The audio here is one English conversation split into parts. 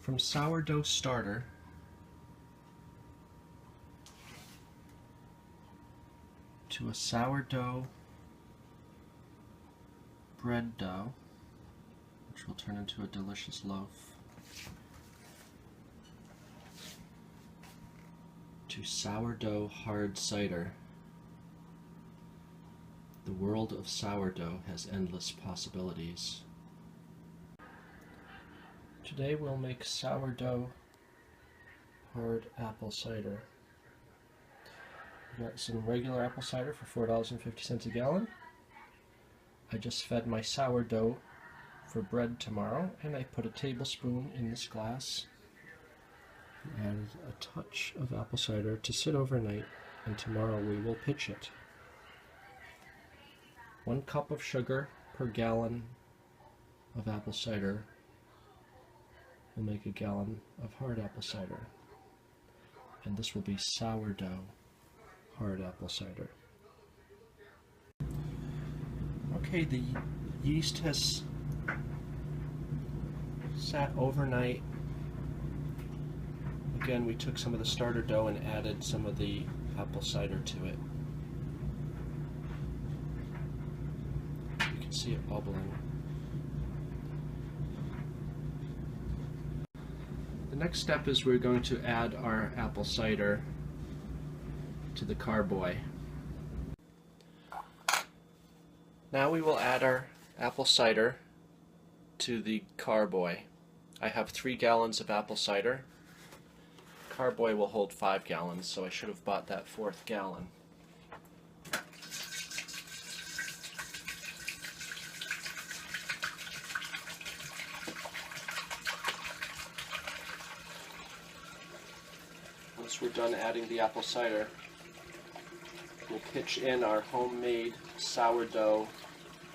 From sourdough starter to a sourdough bread dough, which will turn into a delicious loaf, to sourdough hard cider. The world of sourdough has endless possibilities. Today we'll make sourdough hard apple cider. We got some regular apple cider for $4.50 a gallon. I just fed my sourdough for bread tomorrow, and I put a tablespoon in this glass. Added a touch of apple cider to sit overnight, and tomorrow we will pitch it. 1 cup of sugar per gallon of apple cider will make a gallon of hard apple cider. And this will be sourdough hard apple cider. Okay, the yeast has sat overnight. Again, we took some of the starter dough and added some of the apple cider to it. You can see it bubbling. The next step is we're going to add our apple cider to the carboy. Now we will add our apple cider to the carboy. I have 3 gallons of apple cider. Carboy will hold 5 gallons, so I should have bought that 4th gallon. Once we're done adding the apple cider, we'll pitch in our homemade sourdough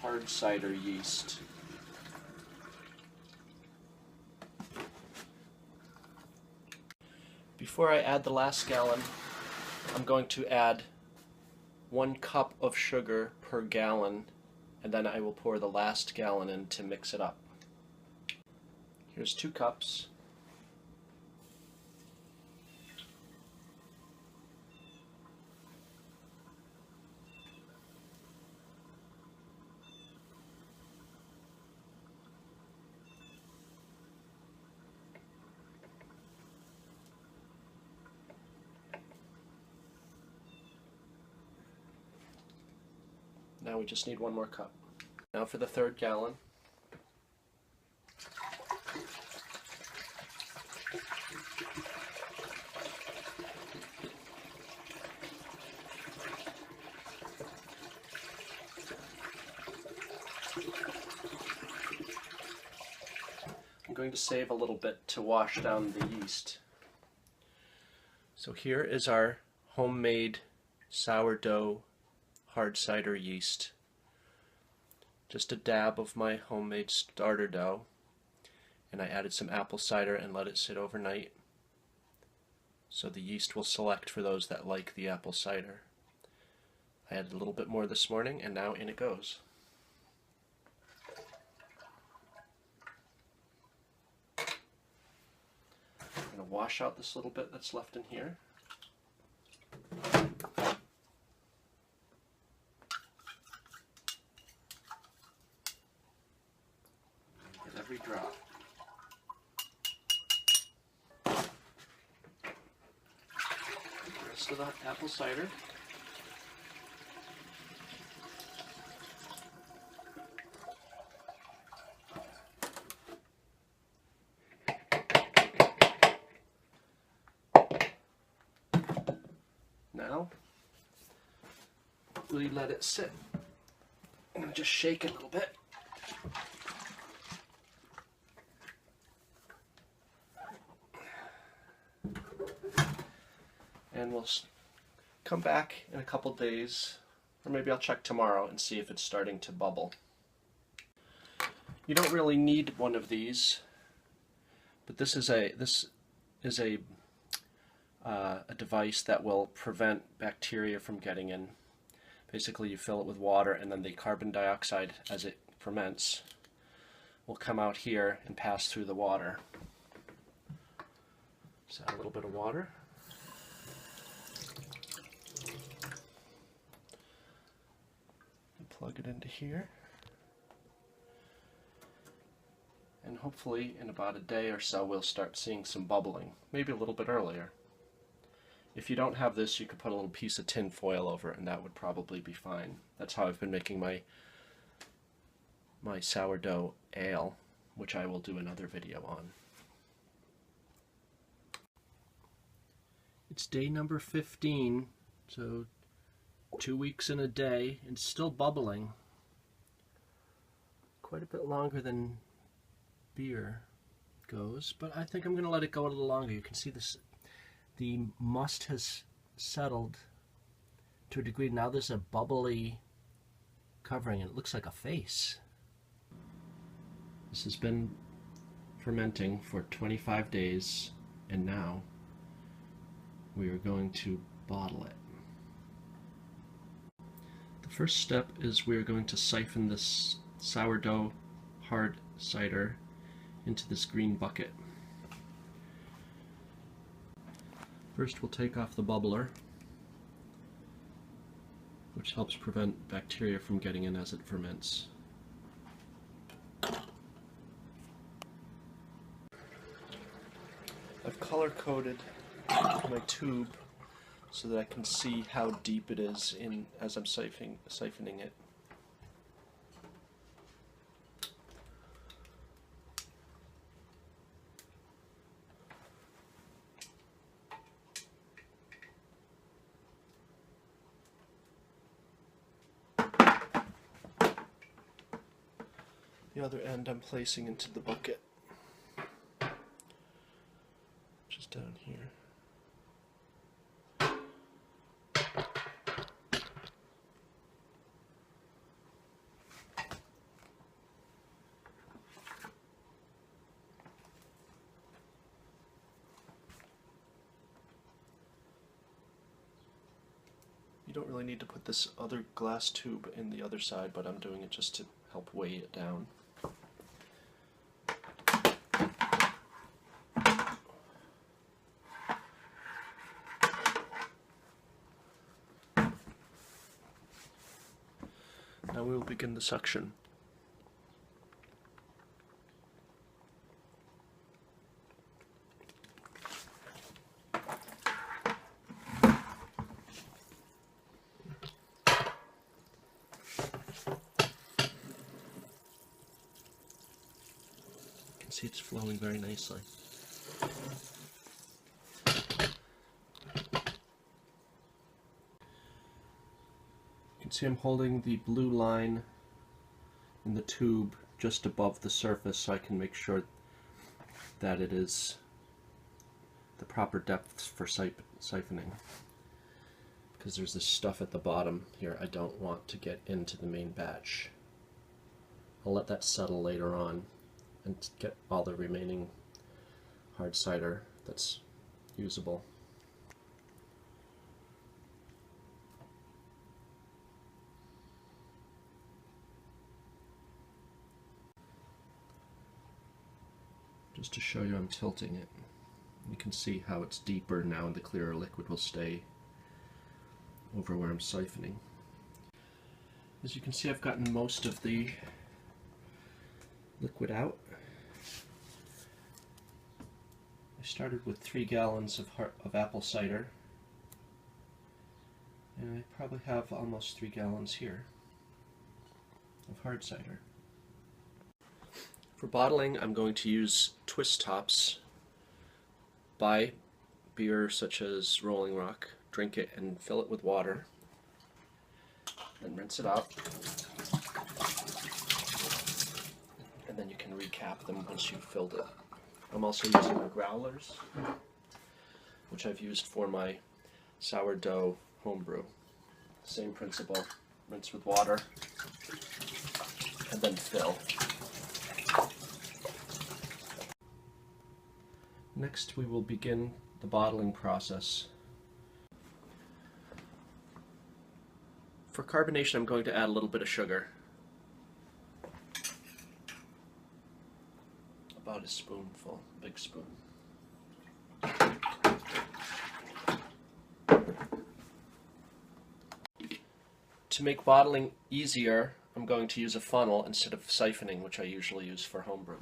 hard cider yeast. Before I add the last gallon, I'm going to add 1 cup of sugar per gallon, and then I will pour the last gallon in to mix it up. Here's 2 cups. Now we just need 1 more cup. Now for the 3rd gallon. I'm going to save a little bit to wash down the yeast. So here is our homemade sourdough hard cider yeast. Just a dab of my homemade starter dough, and I added some apple cider and let it sit overnight, so the yeast will select for those that like the apple cider. I added a little bit more this morning, and now in it goes. I'm going to wash out this little bit that's left in here. Every drop. The rest of the apple cider. Now we let it sit. I'm going to just shake it a little bit. And we'll come back in a couple days, or maybe I'll check tomorrow and see if it's starting to bubble. You don't really need one of these, but this is a device that will prevent bacteria from getting in. Basically, you fill it with water, and then the carbon dioxide, as it ferments, will come out here and pass through the water. Just add a little bit of water. And plug it into here. And hopefully in about a day or so we'll start seeing some bubbling, maybe a little bit earlier. If you don't have this, you could put a little piece of tin foil over it and that would probably be fine. That's how I've been making my sourdough ale, which I will do another video on. It's day number 15, so 2 weeks and a day, and it's still bubbling. Quite a bit longer than beer goes, but I think I'm going to let it go a little longer. You can see this, the must has settled to a degree. Now there's a bubbly covering, and it looks like a face. This has been fermenting for 25 days, and now we are going to bottle it. The first step is we are going to siphon this sourdough hard cider into this green bucket. First we'll take off the bubbler, which helps prevent bacteria from getting in as it ferments. I've color-coded my tube so that I can see how deep it is in as I'm siphoning it. The other end I'm placing into the bucket, which is down here. You don't really need to put this other glass tube in the other side, but I'm doing it just to help weigh it down. Now we will begin the suction. You can see it's flowing very nicely. You can see I'm holding the blue line in the tube just above the surface so I can make sure that it is the proper depth for siphoning. Because there's this stuff at the bottom here I don't want to get into the main batch. I'll let that settle later on and get all the remaining hard cider that's usable. Just to show you, I'm tilting it. You can see how it's deeper now and the clearer liquid will stay over where I'm siphoning. As you can see, I've gotten most of the liquid out. I started with 3 gallons of apple cider, and I probably have almost 3 gallons here of hard cider. For bottling, I'm going to use twist tops. Buy beer such as Rolling Rock, drink it and fill it with water, then rinse it out, and then you can recap them once you've filled it. I'm also using the growlers, which I've used for my sourdough homebrew. Same principle, rinse with water, and then fill. Next we will begin the bottling process. For carbonation, I'm going to add a little bit of sugar. About a spoonful, big spoon. To make bottling easier, I'm going to use a funnel instead of siphoning, which I usually use for homebrew.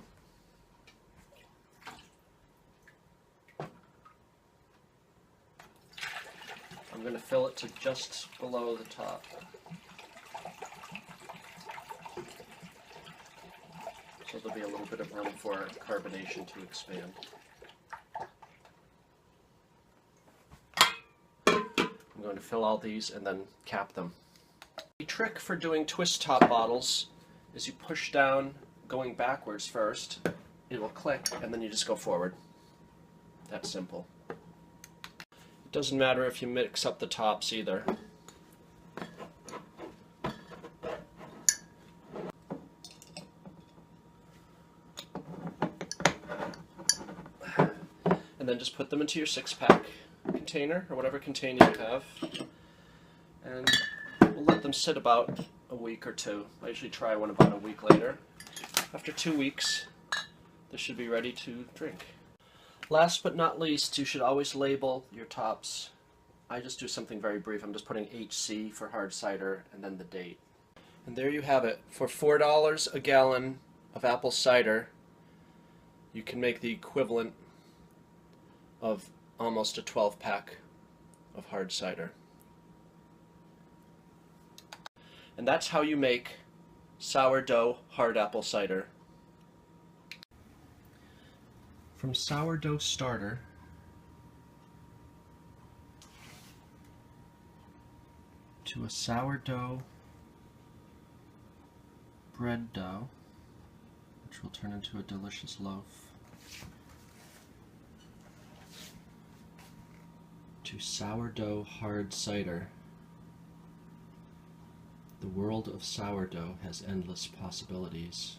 I'm going to fill it to just below the top. So there'll be a little bit of room for carbonation to expand. I'm going to fill all these and then cap them. The trick for doing twist top bottles is you push down going backwards first, it will click, and then you just go forward. That's simple. It doesn't matter if you mix up the tops either. And then just put them into your 6-pack container, or whatever container you have. And we'll let them sit about a week or two. I usually try one about a week later. After 2 weeks, this should be ready to drink. Last but not least, you should always label your tops. I just do something very brief. I'm just putting HC for hard cider and then the date. And there you have it. For $4 a gallon of apple cider, you can make the equivalent of almost a 12-pack of hard cider. And that's how you make sourdough hard apple cider. From sourdough starter to a sourdough bread dough, which will turn into a delicious loaf, to sourdough hard cider. The world of sourdough has endless possibilities.